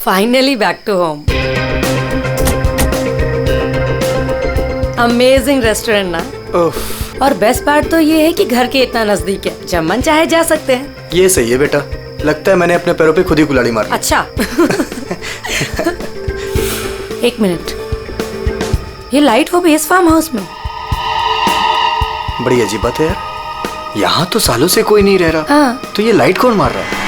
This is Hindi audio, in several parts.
Finally back to home. Amazing restaurant ना। और बेस्ट पार्ट तो ये है कि घर के इतना नजदीक है, जब मन चाहे जा सकते हैं। ये सही है बेटा, लगता है मैंने अपने पैरों पे खुद ही कुल्हाड़ी मार ली। अच्छा। एक मिनट, ये लाइट वो भी इस फार्म हाउस में? बड़ी अजीब बात है यार, यहाँ तो सालों से कोई नहीं रह रहा। हाँ। तो ये लाइट कौन मार रहा है?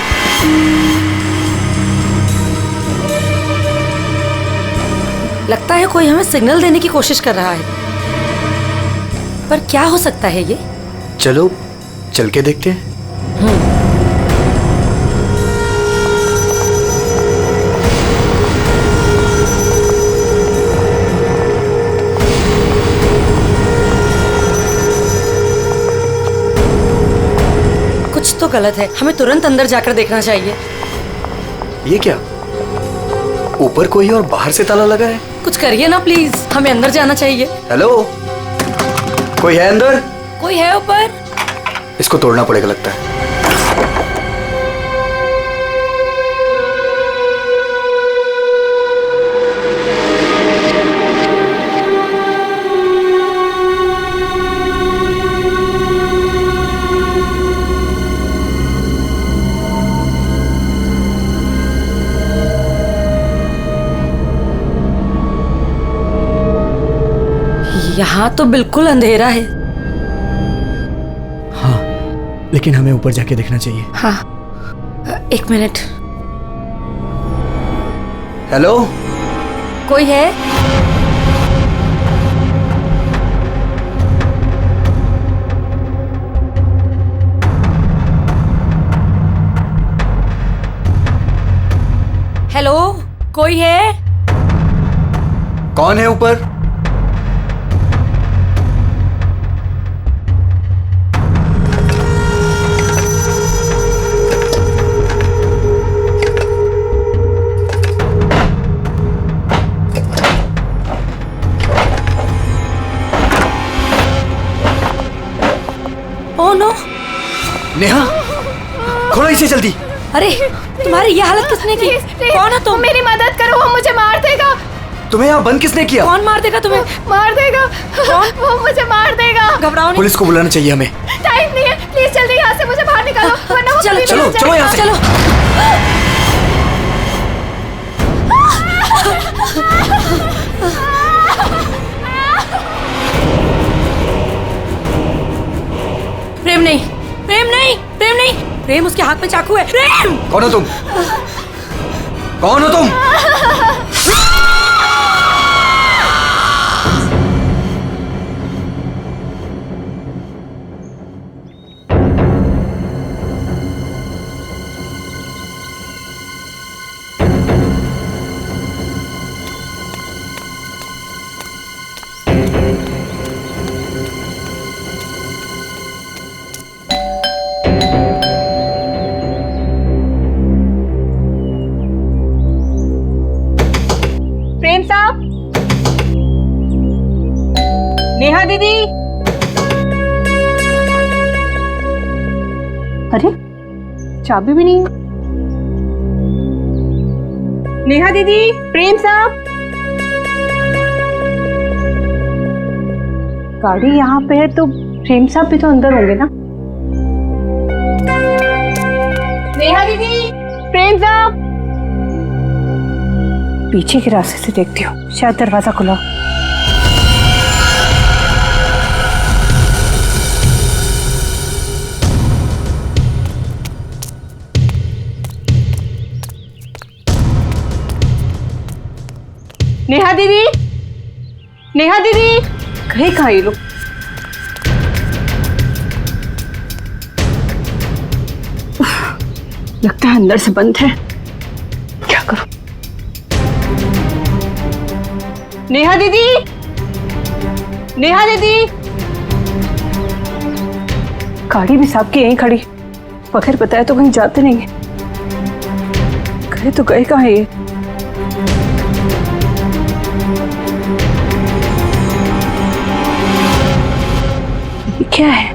लगता है कोई हमें सिग्नल देने की कोशिश कर रहा है, पर क्या हो सकता है ये? चलो चल के देखते हैं। कुछ तो गलत है, हमें तुरंत अंदर जाकर देखना चाहिए। ये क्या, ऊपर कोई और बाहर से ताला लगा है? कुछ करिए ना प्लीज, हमें अंदर जाना चाहिए। हेलो, कोई है अंदर? कोई है ऊपर? इसको तोड़ना पड़ेगा लगता है। यहाँ तो बिल्कुल अंधेरा है। हाँ, लेकिन हमें ऊपर जाके देखना चाहिए। हाँ, एक मिनट। हेलो, कोई है? हेलो, कोई है? कौन है ऊपर? Oh no! नेहा, खोलो इसे जल्दी। अरे, तुम्हारी ये हालत किसने की? कौन है तुम? मेरी मदद करो, वो मुझे मार देगा। तुम्हें यहाँ बंद किसने किया? कौन मार देगा तुम्हें? मार देगा। कौन? वो मुझे मार देगा। घबराओ नहीं। पुलिस को बुलाना चाहिए हमें। टाइम नहीं है, प्लीज जल्दी यहाँ से मुझे बाहर निकालो, वरना वो चलो, कभी चलो, नहीं चलो यहाँ से। चलो। प्रेम नहीं, प्रेम नहीं, प्रेम नहीं, प्रेम उसके हाथ में चाकू है। प्रेम! कौन हो तुम? कौन हो तुम? प्रेम साहब, नेहा दीदी। अरे, चाबी भी नहीं है। नेहा दीदी, प्रेम साहब। गाड़ी यहाँ पे है तो प्रेम साहब भी तो अंदर होंगे ना। नेहा दीदी, प्रेम साहब। पीछे के रास्ते से देखती हूँ, शायद दरवाजा खुला। नेहा दीदी, नेहा दीदी, गए कहाँ ये लोग? लगता है अंदर से बंद है, क्या करूं? नेहा दीदी, नेहा दीदी। गाड़ी भी साहब की यहीं खड़ी, बगैर बताए तो कहीं जाते नहीं है। गए तो गए कहाँ ये? क्या है?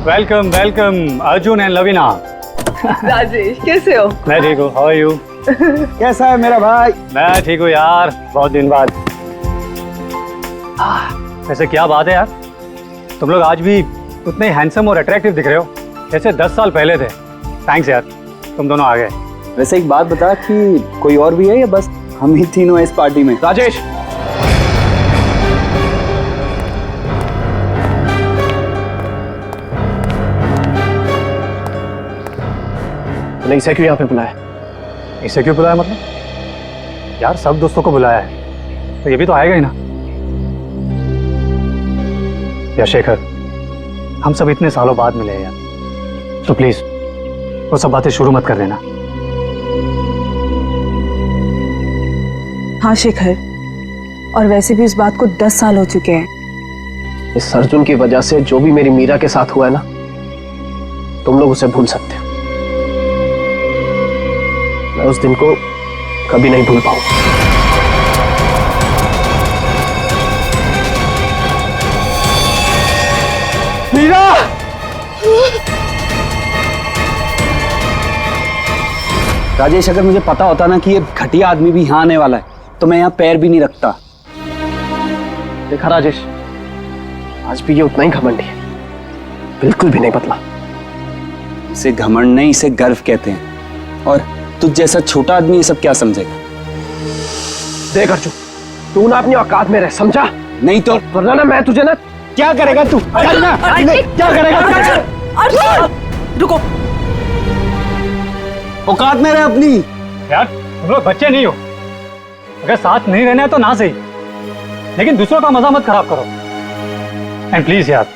Welcome welcome Arjun and Lavina. Rajesh कैसे हो? मैं ठीक हूँ, हाउ आर यू? कैसा है मेरा भाई? मैं ठीक हूँ यार, बहुत दिन बाद। वैसे क्या बात है यार, तुम लोग आज भी उतने हैंडसम और अट्रैक्टिव दिख रहे हो जैसे 10 साल पहले थे। थैंक्स यार, तुम दोनों आ गए। वैसे एक बात बता कि कोई और भी है या बस हम ही तीनों हैं इस पार्टी में? राजेश, तूने इसे क्यों यहाँ पे बुलाया? इसे क्यों बुलाया मतलब? यार सब दोस्तों को बुलाया है तो ये भी तो आएगा ही ना। या शेखर, हम सब इतने सालों बाद मिले हैं यार, तो प्लीज वो सब बातें शुरू मत कर देना। हाँ शेखर, और वैसे भी इस बात को 10 साल हो चुके हैं। इस अर्जुन की वजह से जो भी मेरी मीरा के साथ हुआ है ना, तुम लोग उसे भूल सकते हो। मैं उस दिन को कभी नहीं भूल पाऊंगा। मीरा! राजेश, अगर मुझे पता होता ना कि ये घटिया आदमी भी यहाँ आने वाला है तो मैं यहाँ पैर भी नहीं रखता। देखा राजेश, आज भी ये उतना ही घमंडी है, बिल्कुल भी नहीं बदला। इसे घमंड नहीं, इसे गर्व कहते हैं। और तुझ जैसा छोटा आदमी ये सब क्या समझेगा? देख अर्जुन, तू ना अपनी औकात में रह, समझा? नहीं तो वरना ना मैं तुझे ना। क्या करेगा तू? करना क्या करेगा? रुको, औकात में रह अपनी। यार तुम लोग बच्चे नहीं हो, अगर साथ नहीं रहना है तो ना सही, लेकिन दूसरों का मजा मत खराब करो। एंड प्लीज यार,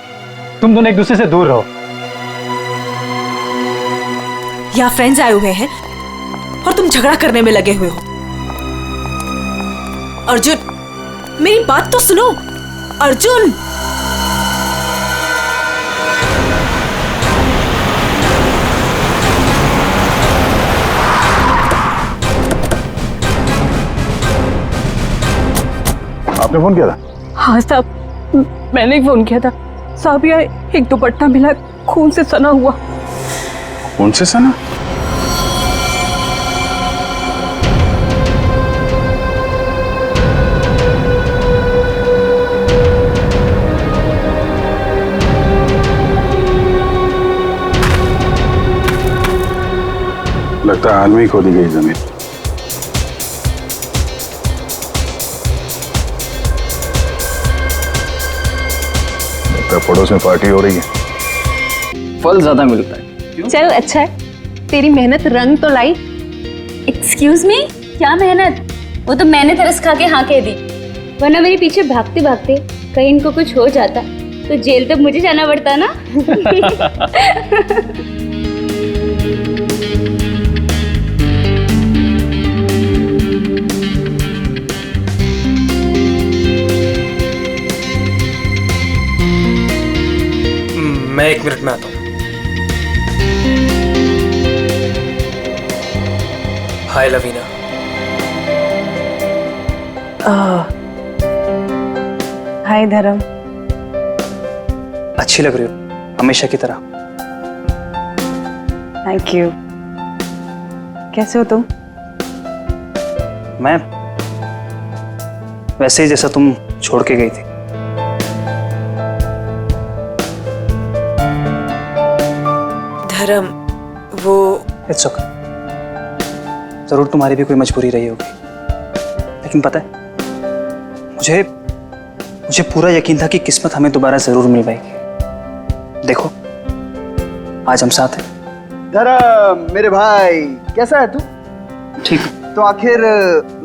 तुम दोनों एक दूसरे से दूर रहो। यहाँ फ्रेंड्स आए हुए हैं और तुम झगड़ा करने में लगे हुए हो। अर्जुन, मेरी बात तो सुनो। अर्जुन, आपने फोन किया था? हाँ साहब, मैंने ही फोन किया था। साहब यहाँ एक दुपट्टा मिला, खून से सना हुआ। कौन से सना? लगता है हाल में ही खोदी गई जमीन। लगता है पड़ोस में पार्टी हो रही है। फल ज्यादा मिलता है। चल अच्छा है, तेरी मेहनत रंग तो लाई। एक्सक्यूज मी, क्या मेहनत? वो तो मैंने तरस खा के हाँ कह दी, वरना मेरे पीछे भागते भागते कहीं इनको कुछ हो जाता तो जेल तक मुझे जाना पड़ता ना। मैं 1 मिनट में आता हूँ। हाय लवीना। हाय धर्म। अच्छी लग रही हो, हमेशा की तरह। Thank you. कैसे हो तुम? मैं वैसे ही जैसा तुम छोड़ के गई थी। धर्म, वो इट्स ओके। जरूर तुम्हारी भी कोई मजबूरी रही होगी, लेकिन पता है मुझे पूरा यकीन था कि किस्मत हमें दोबारा जरूर मिल पाएगी। देखो आज हम साथ हैं। धर्म मेरे भाई, कैसा है तू? ठीक। तो आखिर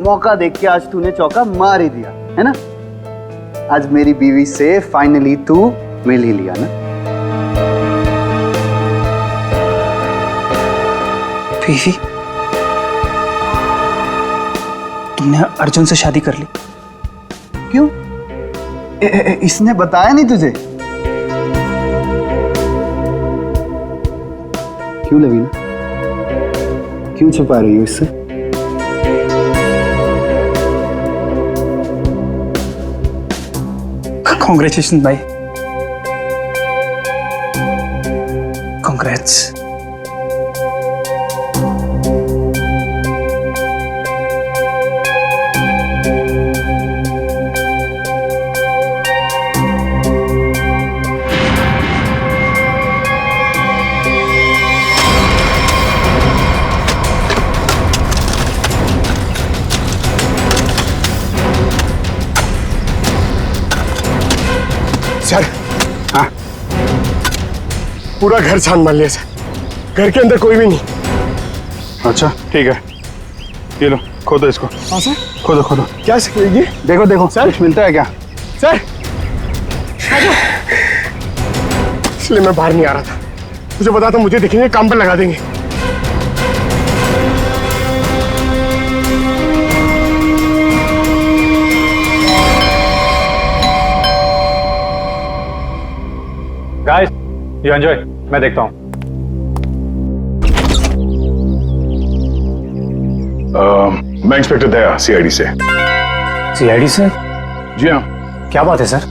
मौका देख के आज तूने चौका मार ही दिया है ना। आज मेरी बीवी से फाइनली तू मिल ही लिया ना। बीवी? तुमने अर्जुन से शादी कर ली? क्यों? इसने बताया नहीं तुझे? क्यों लवीना, क्यों छुपा रही हो इससे? कांग्रेचुलेशन भाई। सर, हाँ पूरा घर छान मार लिया सर, घर के अंदर कोई भी नहीं। अच्छा ठीक है, ये लो खोदो इसको। हाँ सर। खोदो खोदो। क्या सर ये? देखो देखो सर। कुछ मिलता है क्या? सर इसलिए मैं बाहर नहीं आ रहा था, मुझे पता था मुझे देखेंगे काम पर लगा देंगे। गाइस यू एंजॉय, मैं देखता हूँ। मैं इंस्पेक्टर दया, सीआईडी से। सीआईडी से? जी हाँ, क्या बात है सर?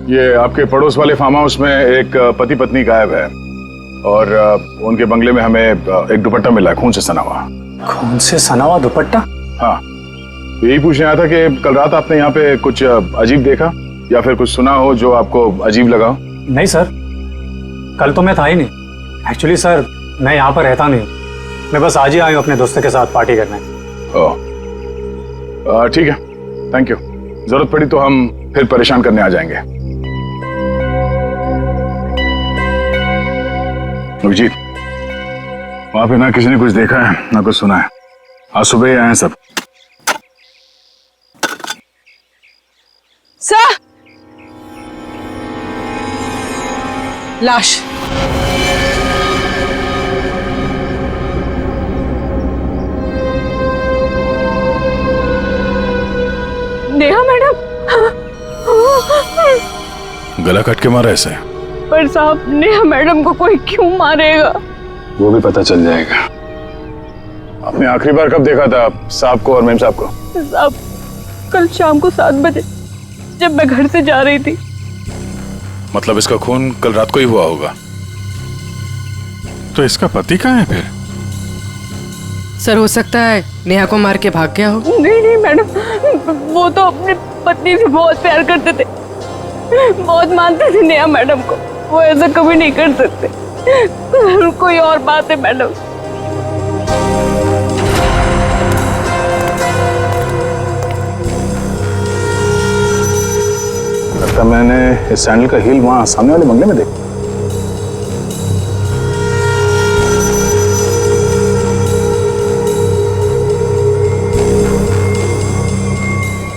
ये आपके पड़ोस वाले फार्म हाउस में एक पति पत्नी गायब है और उनके बंगले में हमें एक दुपट्टा मिला है, खून से सना हुआ। खून से सना हुआ दुपट्टा? हाँ, तो यही पूछने आया था कि कल रात आपने यहाँ पे कुछ अजीब देखा या फिर कुछ सुना हो जो आपको अजीब लगा हो? नहीं सर, कल तो मैं था ही नहीं। एक्चुअली सर मैं यहाँ पर रहता नहीं, मैं बस आज ही आया हूँ अपने दोस्तों के साथ पार्टी करने। ओह ठीक है, थैंक यू। जरूरत पड़ी तो हम फिर परेशान करने आ जाएंगे। अभिजीत, वहां पे ना किसी ने कुछ देखा है ना कुछ सुना है, आज सुबह ही आए हैं सब। सर, लाश। नेहा मैडम। गला कट के मारा ऐसे? पर साहब, नेहा मैडम को कोई क्यों मारेगा? वो भी पता चल जाएगा। आपने आखिरी बार कब देखा था साहब को और मेम साहब को? साहब, कल शाम को 7 बजे जब मैं घर से जा रही थी। मतलब इसका खून कल रात को ही हुआ होगा। तो इसका पति कहाँ है फिर? सर, हो सकता है नेहा को मार के भाग गया हो। नहीं नहीं मैडम, वो तो अपनी पत्नी से बहुत प्यार करते थे, बहुत मानते थे नेहा मैडम को। वो ऐसा कभी नहीं कर सकते। कोई और बात है मैडम। लगता मैंने इस सैंडल का हील वहां सामने वाले बंगले में देखा।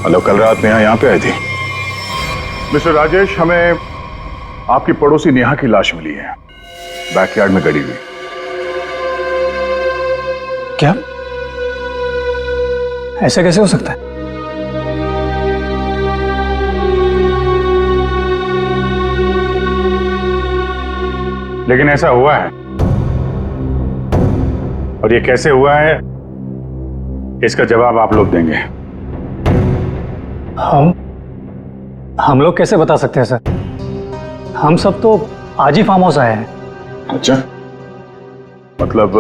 हेलो, कल रात नेहा यहाँ पे आई थी। मिस्टर राजेश, हमें आपकी पड़ोसी नेहा की लाश मिली है, बैकयार्ड में गड़ी हुई। क्या? ऐसा कैसे हो सकता है? लेकिन ऐसा हुआ है, और ये कैसे हुआ है इसका जवाब आप लोग देंगे। हम लोग कैसे बता सकते हैं सर? हम सब तो आज ही फार्म हाउस आए हैं। अच्छा, मतलब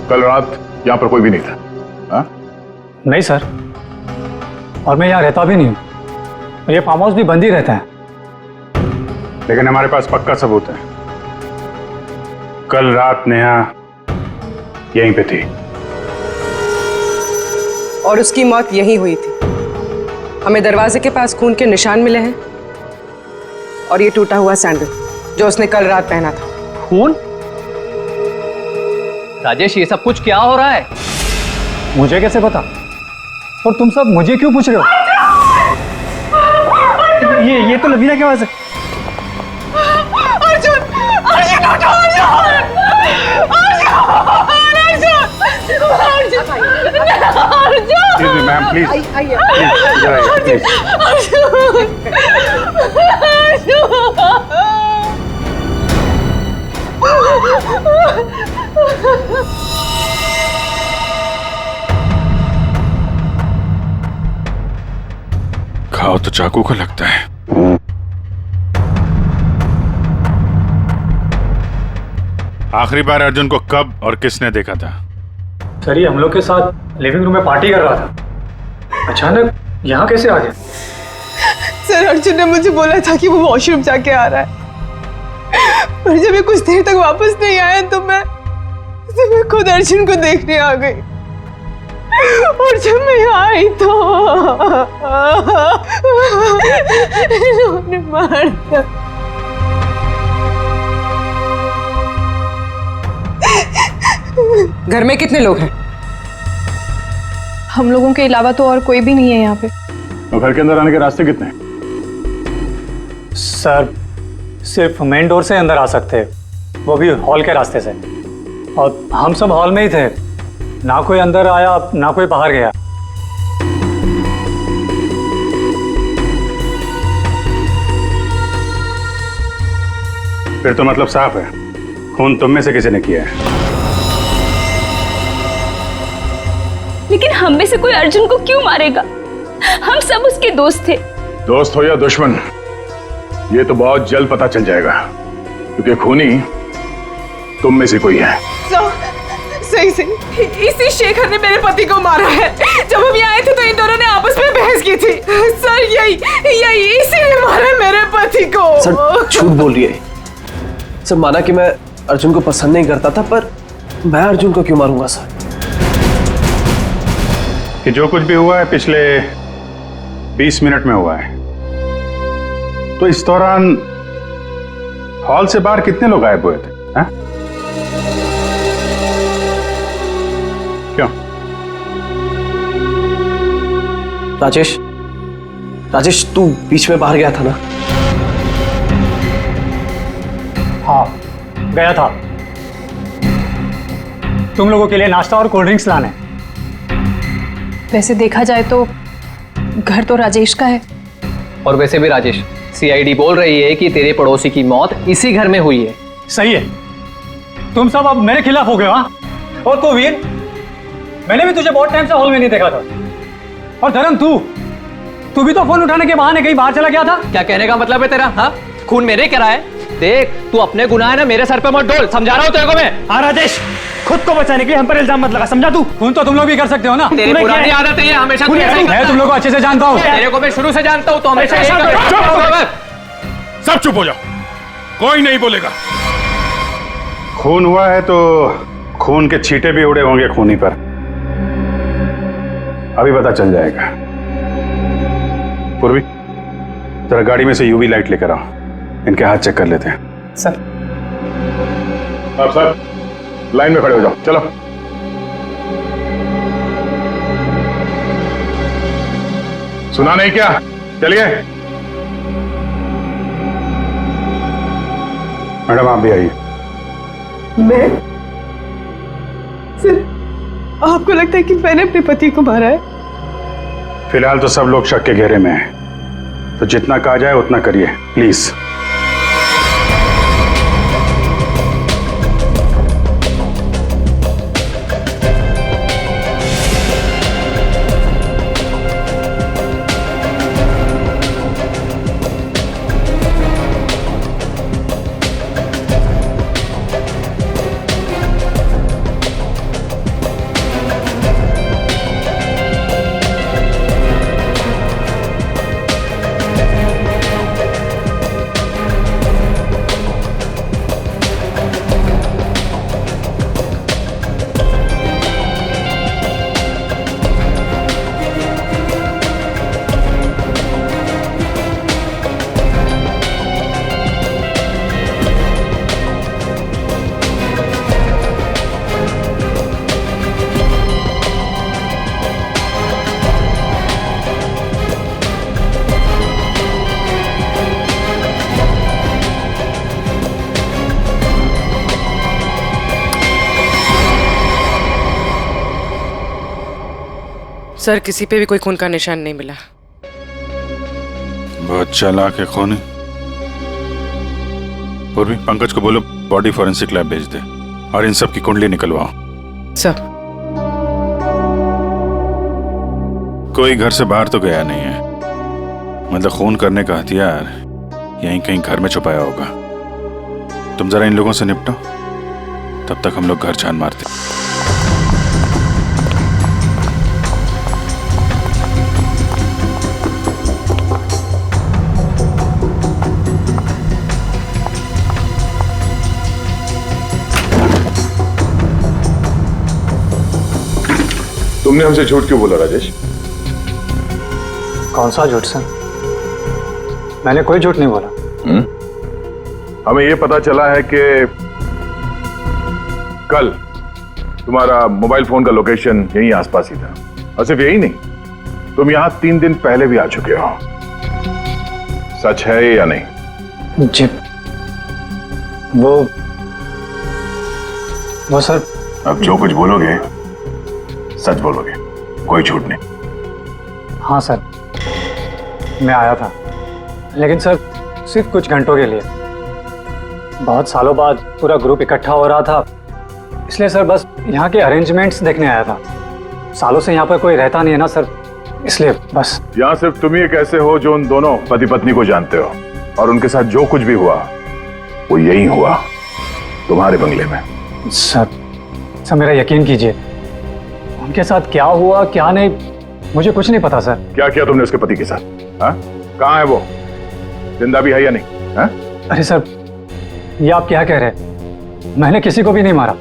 कल रात यहाँ पर कोई भी नहीं था? हाँ? नहीं सर, और मैं यहाँ रहता भी नहीं हूँ। ये फार्म हाउस भी बंद ही रहता है। लेकिन हमारे पास पक्का सबूत है, कल रात नेहा यहीं पे थी और उसकी मौत यहीं हुई थी। हमें दरवाजे के पास खून के निशान मिले हैं और ये टूटा हुआ सैंडल जो उसने कल रात पहना था। खून? राजेश, ये सब कुछ क्या हो रहा है? मुझे कैसे पता? और तुम सब मुझे क्यों पूछ रहे हो? ये तो लवीना की आवाज है। अर्जुन, अर्जुन उठो, अर्जुन, मैम प्लीज, घाव तो चाकू का लगता है। आखिरी बार अर्जुन को कब और किसने देखा था? सर, ये हम लोग के साथ लिविंग रूम में पार्टी कर रहा था, अचानक यहाँ कैसे आ गया? सर, अर्जुन ने मुझे बोला था कि वो वॉशरूम जाके आ रहा है, पर जब ये कुछ देर तक वापस नहीं आया तो मैं खुद अर्जुन को देखने आ गई। और जब मैं आई तो इन्होंने मार दिया। घर में कितने लोग हैं? हम लोगों के अलावा तो और कोई भी नहीं है यहाँ पे। तो घर के अंदर आने के रास्ते कितने हैं? सर सिर्फ मेन डोर से अंदर आ सकते हैं, वो भी हॉल के रास्ते से। और हम सब हॉल में ही थे, ना कोई अंदर आया ना कोई बाहर गया। फिर तो मतलब साफ है, खून तुम में से किसी ने किया है। लेकिन हम में से कोई अर्जुन को क्यों मारेगा? हम सब उसके दोस्त थे। दोस्त हो या दुश्मन, ये तो बहुत जल्द पता चल जाएगा, क्योंकि खूनी तुम में से कोई है। सही से इसी शेखर ने मेरे पति को मारा है। जब हम यहाँ आए थे तो इन दोनों ने आपस में बहस की थी। सर यही इसी ने मारा मेरे पति को। सर झूठ बोल रही है। सर माना कि मैं अर्जुन को पसंद नहीं करता था, पर मैं अर्जुन को क्यों मारूंगा सर? कि जो कुछ भी हुआ है पिछले 20 मिनट में हुआ है। तो इस दौरान हॉल से बाहर कितने लोग गायब हुए थे? हा? क्यों? राजेश तू बीच में बाहर गया था ना? हाँ गया था, तुम लोगों के लिए नाश्ता और कोल्ड ड्रिंक्स लाने। वैसे देखा जाए तो घर तो राजेश का है। और वैसे भी राजेश, सीआईडी बोल रही है कि तेरे पड़ोसी की मौत इसी घर में हुई है। सही है, तुम सब अब मेरे खिलाफ हो गए। हाँ, और तो वीर, मैंने भी तुझे बहुत टाइम से हॉल में नहीं देखा था। और धर्म तू भी तो फोन उठाने के बहाने कहीं बाहर चला गया था। क्या कहने का मतलब है तेरा? हाँ, खून मेरे करा है। देख, तू अपने गुनाह है ना मेरे सर पे मत डोल, समझा रहा हूं तेरे को मैं। हाँ राजेश, खुद को बचाने के लिए हम पर इल्जाम मत लगा, समझा तू? खून तो तुम लोग भी कर सकते हो ना। तेरी पुरानी आदत है ये, हमेशा तू ऐसा ही करता है। मैं तुम लोग को अच्छे से जानता हूँ। तेरे को मैं शुरू से जानता हूँ, तो हमेशा ऐसा ही करता है। सब चुप हो जाओ, कोई नहीं बोलेगा। खून हुआ है तो खून के छींटे भी उड़े होंगे खूनी पर, अभी पता चल जाएगा। पूर्वी, जरा गाड़ी में से यूवी लाइट लेकर आओ, इनके हाथ चेक कर लेते हैं। सर आप सर लाइन में खड़े हो जाओ, चलो। सुना नहीं क्या? चलिए। मैडम आप भी आइए। मैं? सर आपको लगता है कि मैंने अपने पति को मारा है? फिलहाल तो सब लोग शक के घेरे में हैं, तो जितना कहा जाए उतना करिए प्लीज। सर किसी पे भी कोई खून का निशान नहीं मिला। बहुत चालाक है खूनी। पूर्वी, पंकज को बोलो बॉडी फॉरेंसिक लैब भेज दे और इन सब की कुंडली निकलवाओ। सर कोई घर से बाहर तो गया नहीं है, मतलब खून करने का हथियार यहीं कहीं घर में छुपाया होगा। तुम जरा इन लोगों से निपटो, तब तक हम लोग घर छान मारते। तुम तुमने हमसे झूठ क्यों बोला राजेश? कौन सा झूठ सर? मैंने कोई झूठ नहीं बोला। हमें ये पता चला है कि कल तुम्हारा मोबाइल फोन का लोकेशन यहीं आसपास ही था, और सिर्फ यही नहीं, तुम यहां 3 दिन पहले भी आ चुके हो। सच है या नहीं? जी वो सर, अब जो कुछ बोलोगे सच बोलोगे, कोई झूठ नहीं। हाँ सर, मैं आया था, लेकिन सर सिर्फ कुछ घंटों के लिए। बहुत सालों बाद पूरा ग्रुप इकट्ठा हो रहा था, इसलिए सर बस यहाँ के अरेंजमेंट्स देखने आया था। सालों से यहाँ पर कोई रहता नहीं है ना सर, इसलिए बस। यहां सिर्फ तुम ही एक ऐसे हो जो उन दोनों पति पत्नी को जानते हो, और उनके साथ जो कुछ भी हुआ वो यही हुआ, तुम्हारे बंगले में। सर मेरा यकीन कीजिए, उनके साथ क्या हुआ क्या नहीं मुझे कुछ नहीं पता सर। क्या किया तुमने उसके पति के साथ? हाँ, कहाँ है वो? जिंदा भी है या नहीं? हाँ? अरे सर, ये आप क्या कह रहे हैं? मैंने किसी को भी नहीं मारा।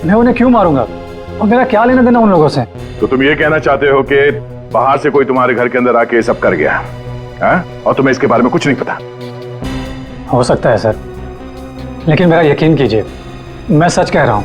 मैं उन्हें क्यों मारूंगा, और मेरा क्या लेना देना उन लोगों से? तो तुम ये कहना चाहते हो कि बाहर से कोई तुम्हारे घर के अंदर आके ये सब कर गया, हाँ? और तुम्हें इसके बारे में कुछ नहीं पता? हो सकता है सर, लेकिन मेरा यकीन कीजिए, मैं सच कह रहा हूं।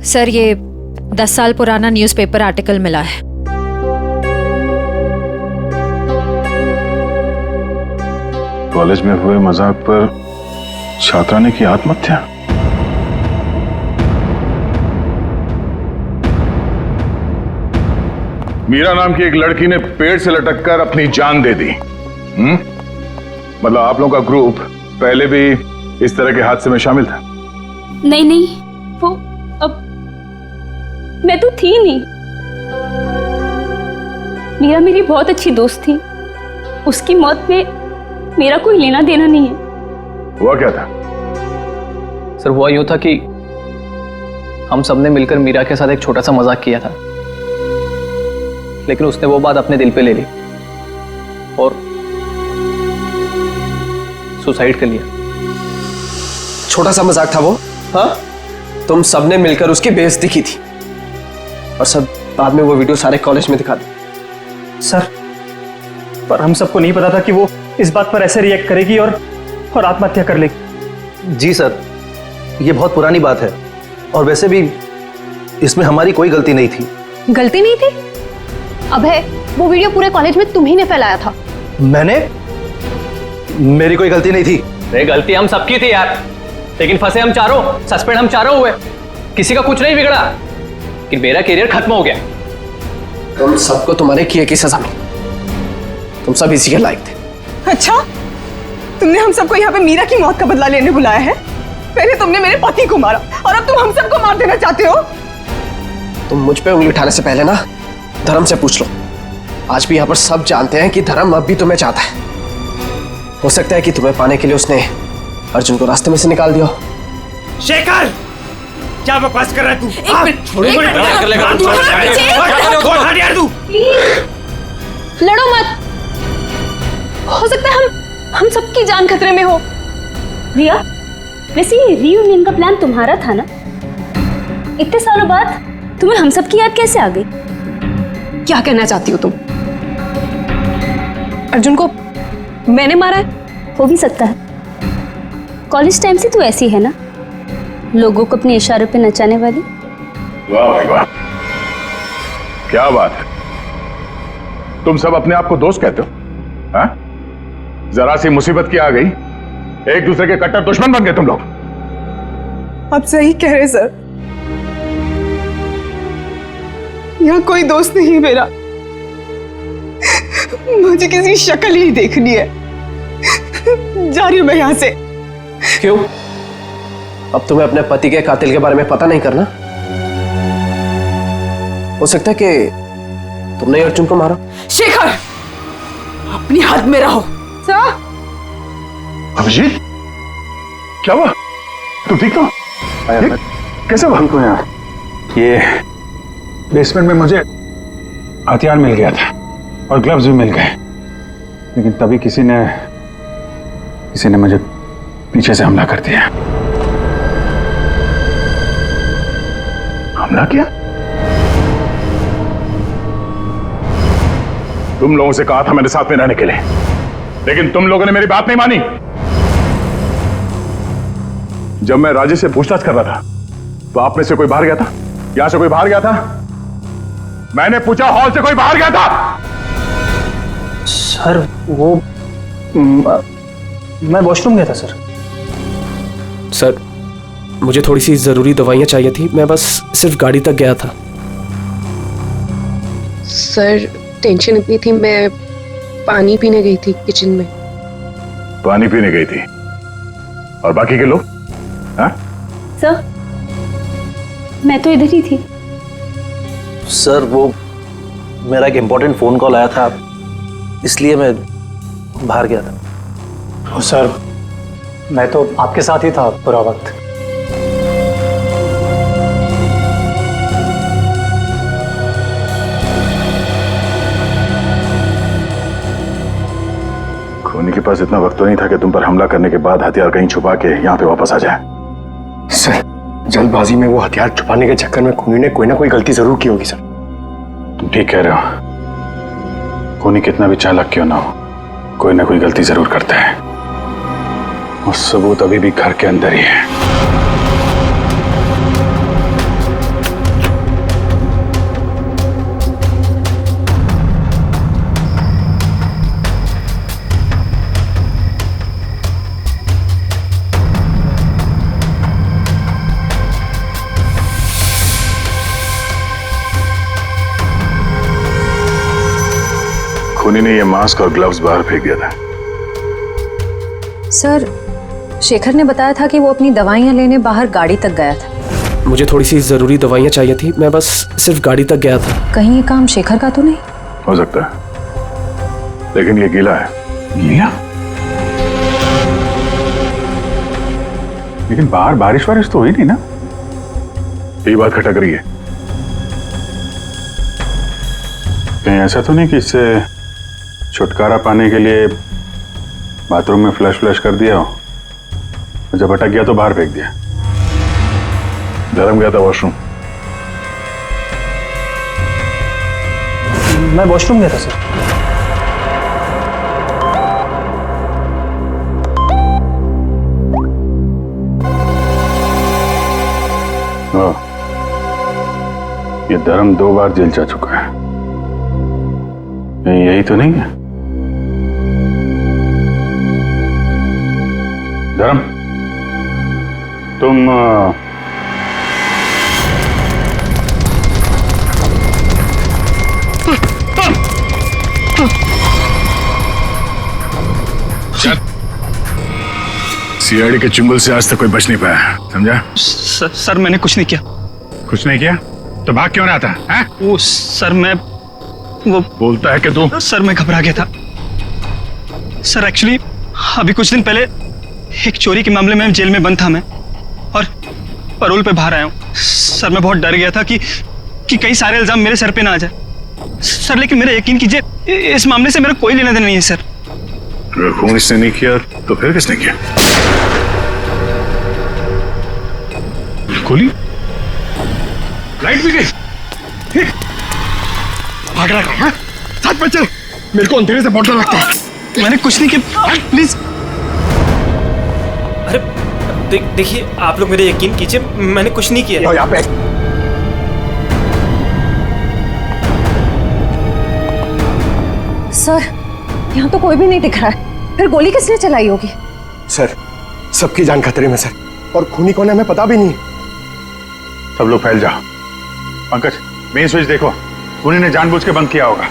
सर, ये 10 साल पुराना न्यूज़पेपर आर्टिकल मिला है। कॉलेज में हुए मजाक पर छात्रा ने की आत्महत्या। मीरा नाम की एक लड़की ने पेड़ से लटककर अपनी जान दे दी। मतलब आप लोगों का ग्रुप पहले भी इस तरह के हादसे में शामिल था? नहीं, वो अब मैं तो थी नहीं। मीरा मेरी बहुत अच्छी दोस्त थी, उसकी मौत में मेरा कोई लेना देना नहीं है। हुआ क्या था? सर हुआ यूं था कि हम सबने मिलकर मीरा के साथ एक छोटा सा मजाक किया था, लेकिन उसने वो बात अपने दिल पे ले ली और सुसाइड कर लिया। छोटा सा मजाक था वो? हाँ, तुम सबने मिलकर उसकी बेइज्जती की थी, और सब बाद में वो वीडियो सारे कॉलेज में दिखा दी। सर, पर हम सबको नहीं पता था कि वो इस बात पर ऐसे रिएक्ट करेगी और आत्महत्या कर लेगी। जी सर, ये बहुत पुरानी बात है, और वैसे भी इसमें हमारी कोई गलती नहीं थी। गलती नहीं थी? अबे, वो वीडियो पूरे कॉलेज में तुम ही ने फैलाया था। मैंने? मेरी कोई गलती नहीं थी। अरे गलती हम सबकी थी यार, लेकिन फंसे हम चारों, सस्पेंड हम चारों हुए। किसी का कुछ नहीं बिगड़ा, कि मेरा करियर खत्म हो गया। तुम सबको तुम्हारे किए की सजा मिली, तुम सब इसी के लायक थे। अच्छा, तुमने हम सबको यहाँ पे मीरा की मौत का बदला लेने बुलाया है? पहले तुमने मेरे पति को मारा, और अब तुम हम सबको मार देना चाहते हो? तुम मुझ पे उंगली उठाने से पहले ना धर्म से पूछ लो। आज भी यहाँ पर सब जानते हैं कि धर्म अब भी तुम्हें चाहता है। हो सकता है कि तुम्हें पाने के लिए उसने अर्जुन को रास्ते में से निकाल दिया। शेखर, क्या बकवास कर रहा है तू? लड़ो मत, हो सकता है हम सबकी जान खतरे में हो। रिया, वैसे ये रीयूनियन का प्लान तुम्हारा था ना? इतने सालों बाद तुम्हें हम सब की याद कैसे आ गई? क्या कहना चाहती हो तुम? अर्जुन को मैंने मारा है? हो भी सकता है। कॉलेज टाइम से तू ऐसी है ना, लोगों को अपने इशारों पे नचाने वाली। वाह भाई वाह, क्या बात है। तुम सब अपने आप को दोस्त कहते हो? हाँ? जरा सी मुसीबत की आ गई, एक दूसरे के कट्टर दुश्मन बन गए तुम लोग। आप सही कह रहे सर, यहाँ कोई दोस्त नहीं मेरा। मुझे किसी शक्ल ही देखनी है। जा रही हूं मैं यहां से। क्यों? अब तुम्हें अपने पति के कातिल के बारे में पता नहीं करना? हो सकता है कि तुमने ही अर्जुन को मारा। शेखर, अपनी हद में रहो। सर, अभिजीत, क्या हुआ? तुम ठीक हो? कैसे हुआ? हमको यहाँ ये बेसमेंट में मुझे हथियार मिल गया था और ग्लव्स भी मिल गए, लेकिन तभी किसी ने मुझे पीछे से हमला कर दिया। हमला किया? तुम लोगों से कहा था मेरे साथ में रहने के लिए, लेकिन तुम लोगों ने मेरी बात नहीं मानी। जब मैं राजेश से पूछताछ कर रहा था तो आप में से कोई बाहर गया था? यहां से कोई बाहर गया था? मैंने पूछा, हॉल से कोई बाहर गया था? सर वो मैं वॉशरूम गया था सर। सर, मुझे थोड़ी सी जरूरी दवाइयां चाहिए थी, मैं बस सिर्फ गाड़ी तक गया था। सर टेंशन इतनी थी, मैं पानी पीने गई थी किचन में। पानी पीने गई थी? और बाकी के लोग? हाँ? सर, मैं तो इधर ही थी। सर वो मेरा एक इम्पोर्टेंट फोन कॉल आया था, इसलिए मैं बाहर गया था। सर मैं तो आपके साथ ही था पूरा वक्त। खूनी के पास इतना वक्त तो नहीं था कि तुम पर हमला करने के बाद हथियार कहीं छुपा के यहाँ पे वापस आ जाए। सर, जल्दबाजी में वो हथियार छुपाने के चक्कर में खूनी ने कोई ना कोई गलती जरूर की होगी। सर, तुम ठीक कह रहे हो। खूनी कितना भी चालाक क्यों ना हो, कोई ना कोई गलती जरूर करता है, और सबूत अभी भी घर के अंदर ही है। खूनी ने ये मास्क और ग्लव्स बाहर फेंक दिया था। सर, शेखर ने बताया था कि वो अपनी दवाइयां लेने बाहर गाड़ी तक गया था। मुझे थोड़ी सी जरूरी दवाइयां चाहिए थी, मैं बस सिर्फ गाड़ी तक गया था। कहीं ये काम शेखर का तो नहीं? हो सकता है, लेकिन ये गीला है। गीला? लेकिन बाहर बारिश वारिश तो हुई नहीं ना? ये बात खटक रही है। कहीं ऐसा तो नहीं कि इससे छुटकारा पाने के लिए बाथरूम में फ्लश कर दिया हो, जब अटक गया तो बाहर फेंक दिया? धर्म गया था वॉशरूम। मैं वॉशरूम गया था सर। ये धर्म 2 बार जेल जा चुका है, यही तो नहीं है? धर्म, तुम सीआईडी के चुंगल से आज तक कोई बच नहीं पाया, समझा? सर मैंने कुछ नहीं किया। कुछ नहीं किया तो भाग क्यों रहा था? हैं? वो सर मैं वो बोलता है कि तू? सर मैं घबरा गया था सर। एक्चुअली अभी कुछ दिन पहले एक चोरी के मामले में जेल में बंद था मैं, और पैरोल पे बाहर आया हूँ सर। मैं बहुत डर गया था कि कई सारे इल्जाम मेरे सर पे ना आ जाए सर, लेकिन मेरा यकीन कीजिए इस मामले से मेरा कोई लेना देना नहीं है सर। अगर खून इसने नहीं किया तो फिर किसने किया? गोली? लाइट भी गई? भाग रहा है? साथ में चल, मेरे को अंधेरे से बहुत डर लगता है। मैंने कुछ नहीं किया, प्लीज। अरे देखिए, आप लोग मेरे यकीन कीजिए, मैंने कुछ नहीं किया। यहाँ पे सर, यहाँ तो कोई भी नहीं दिख रहा है, फिर गोली किसने चलाई होगी? सर, सबकी जान खतरे में सर, और खूनी कौन है हमें पता भी नहीं। सब लोग फैल जाओ। पंकज, मेन स्विच देखो, खूनी ने जानबूझ के बंद किया होगा।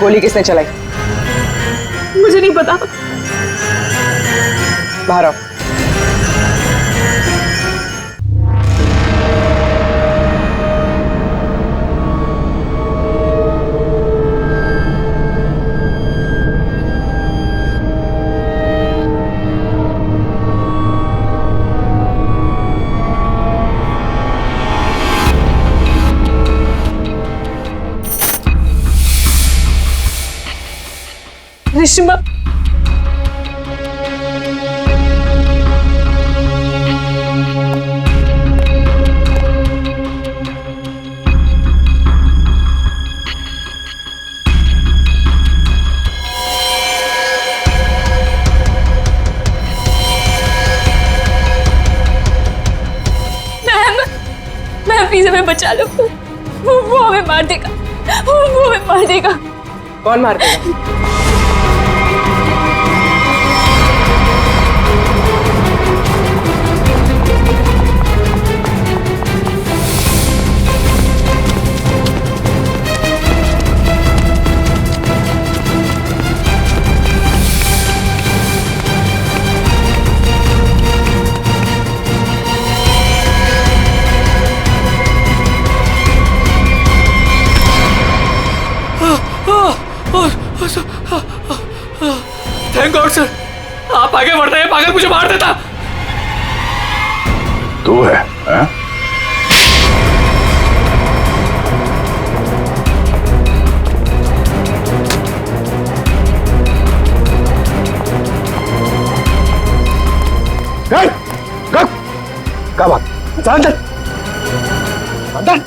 गोली किसने चलाई? मुझे नहीं पता। बाहर आओ। रिश्मा, मैम प्लीज हमें बचा लो। वो हमें मार देगा। वो हमें मार देगा। कौन मार देगा? थैंक गॉड सर, आप आगे बढ़ रहे हैं, पागल मुझे मार देता। तू है हाँ? क्या बात? अंदर अंदर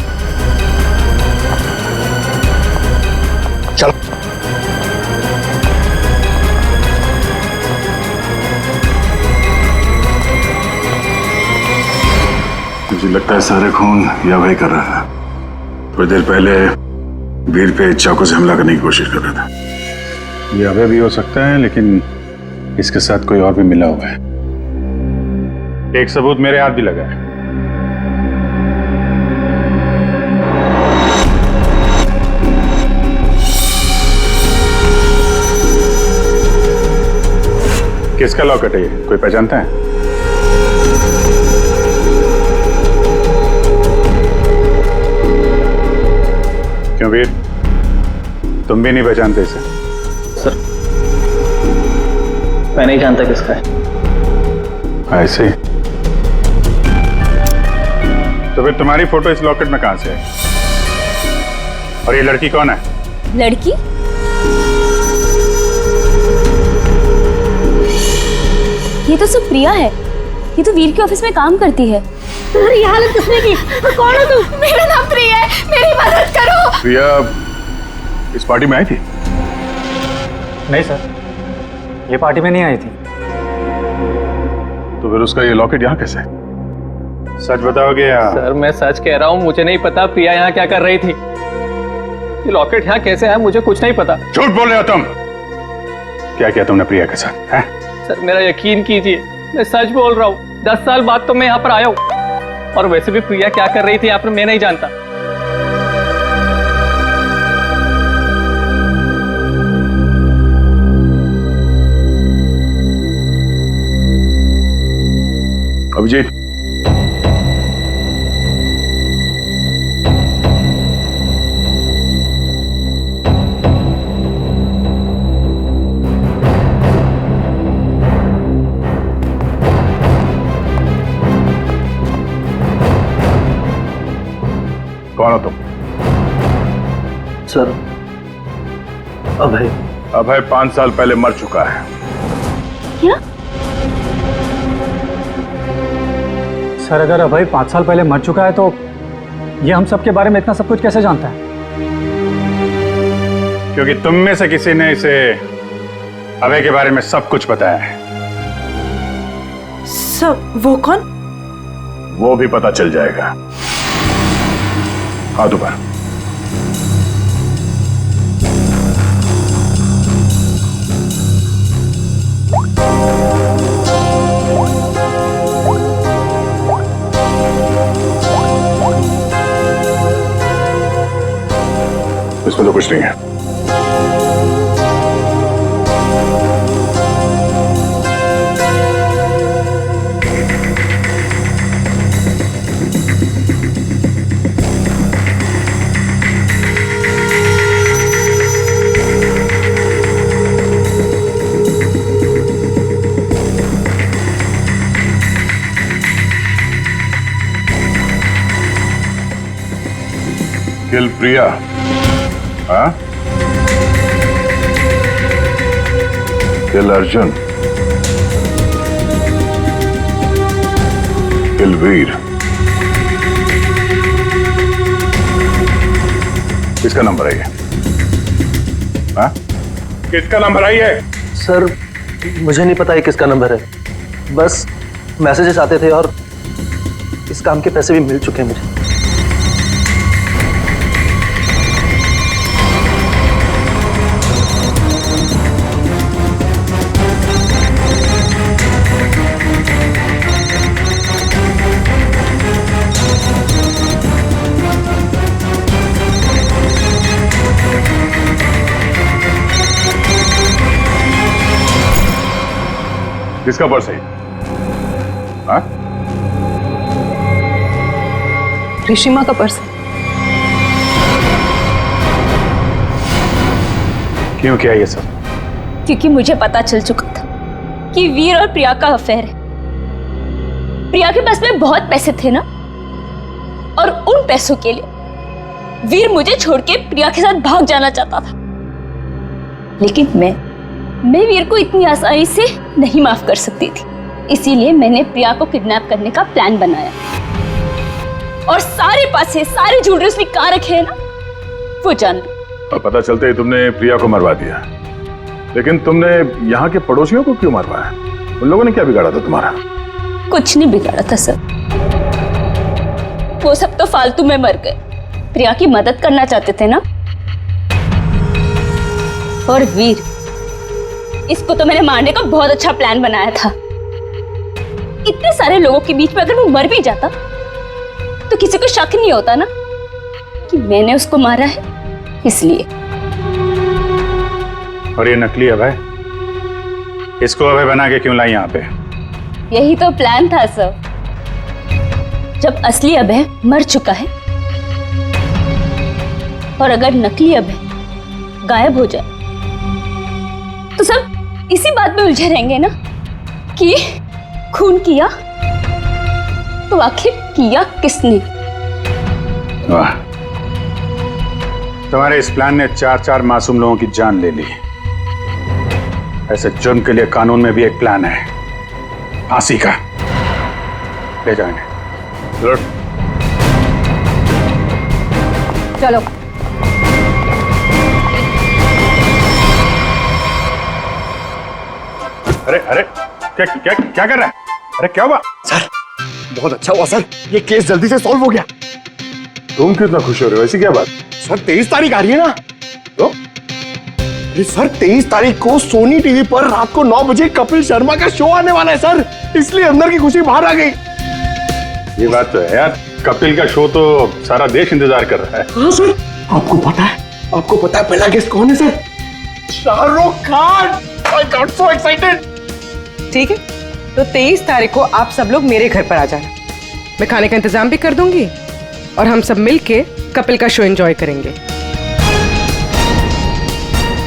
चलो। मुझे लगता है सारे खून यह वही कर रहा था। थोड़ी देर पहले वीर पे चाकू से हमला करने की कोशिश कर रहा था। ये अभय भी हो सकता है, लेकिन इसके साथ कोई और भी मिला हुआ है। एक सबूत मेरे हाथ भी लगा है। किसका लॉकेट है ये? कोई पहचानता है? क्यों वीर, तुम भी नहीं पहचानते इसे? सर मैं नहीं जानता किसका है। ऐसे तो फिर तुम्हारी फोटो इस लॉकेट में कहां से है? और ये लड़की कौन है? लड़की? ये तो सब प्रिया है। ये तो वीर के ऑफिस में काम करती है। तुम्हारी हालत किसने की? कौन हो तुम? मेरा नाम प्रिया है, मेरी मदद करो। प्रिया इस पार्टी में आई थी? नहीं सर, ये पार्टी में नहीं आई थी। तो फिर उसका ये लॉकेट यहाँ कैसे? सच बताओगे या? सर मैं सच कह रहा हूँ, मुझे नहीं पता प्रिया यहाँ क्या कर रही थी। ये लॉकेट यहाँ कैसे है मुझे कुछ नहीं पता। झूठ बोल रहे हो तुम। क्या किया तुमने प्रिया के साथ है? सर मेरा यकीन कीजिए, मैं सच बोल रहा हूँ। 10 साल बाद तो मैं यहाँ पर आया हूँ, और वैसे भी प्रिया क्या कर रही थी यहाँ पर मैं नहीं जानता। अभिजीत, कौन हो तुम? सर अभय। अभय 5 साल पहले मर चुका है। क्या? सर अगर अभय 5 साल पहले मर चुका है तो ये हम सब के बारे में इतना सब कुछ कैसे जानता है? क्योंकि तुम में से किसी ने इसे अभय के बारे में सब कुछ बताया है। सब? वो कौन? वो भी पता चल जाएगा। हाथ ऊपर। इसमें तो कुछ नहीं है। किल प्रिया? हाँ? किल अर्जुन? किल वीर? किसका नंबर है ये? हाँ? किसका नंबर है ये? सर मुझे नहीं पता ये किसका नंबर है, बस मैसेजेस आते थे और इस काम के पैसे भी मिल चुके हैं मुझे। किसका पर्स है? हाँ? ऋषिमा का पर्स। क्यों किया ये सब? क्योंकि मुझे पता चल चुका था कि वीर और प्रिया का अफेयर है। प्रिया के पास में बहुत पैसे थे ना, और उन पैसों के लिए वीर मुझे छोड़ के प्रिया के साथ भाग जाना चाहता था। लेकिन मैं वीर को इतनी आसानी से नहीं माफ कर सकती थी, इसीलिए मैंने प्रिया को किडनैप करने का प्लान बनाया और सारे पैसे, सारे ज्वेलरी उसने कहाँ रखे हैं ना, वो जान लो। और पता चलते ही तुमने प्रिया को मरवा दिया, लेकिन तुमने यहाँ के पड़ोसियों को क्यों मरवाया? उन लोगों ने क्या बिगाड़ा था तुम्हारा? कुछ नहीं बिगाड़ा था सर, वो सब तो फालतू में मर गए। प्रिया की मदद करना चाहते थे ना। और वीर, इसको तो मैंने मारने का बहुत अच्छा प्लान बनाया था। इतने सारे लोगों के बीच में अगर वो मर भी जाता तो किसी को शक नहीं होता ना कि मैंने उसको मारा है, इसलिए। और ये नकली अभय, इसको अभय बना के क्यों लाई यहाँ पे? यही तो प्लान था सर। जब असली अभय मर चुका है और अगर नकली अभय गायब हो जाए तो सब इसी बात में उलझे रहेंगे ना कि खून किया तो आखिर किया किसने। वाह, तुम्हारे इस प्लान ने 4-4 मासूम लोगों की जान ले ली। ऐसे जुर्म के लिए कानून में भी एक प्लान है, फांसी का। ले जाओ इन्हें। चलो। अरे अरे, क्या क्या क्या कर रहा है? अरे क्या हुआ? सर बहुत अच्छा हुआ सर, ये केस जल्दी से सॉल्व हो गया। तुम कितना खुश हो रहे हो? ऐसी क्या बात? सर 23 तारीख आ रही है ना, तो अरे सर 23 तारीख को सोनी टीवी पर रात को 9 बजे कपिल शर्मा का शो आने वाला है सर, इसलिए अंदर की खुशी बाहर आ गई। ये बात तो है यार, कपिल का शो तो सारा देश इंतजार कर रहा है। हाँ सर, आपको पता है पहला गेस्ट कौन है sir? Shahrukh Khan. I got so excited। ठीक है, तो 23 तारीख को आप सब लोग मेरे घर पर आ जाना। मैं खाने का इंतजाम भी कर दूंगी और हम सब मिलके कपिल का शो एंजॉय करेंगे।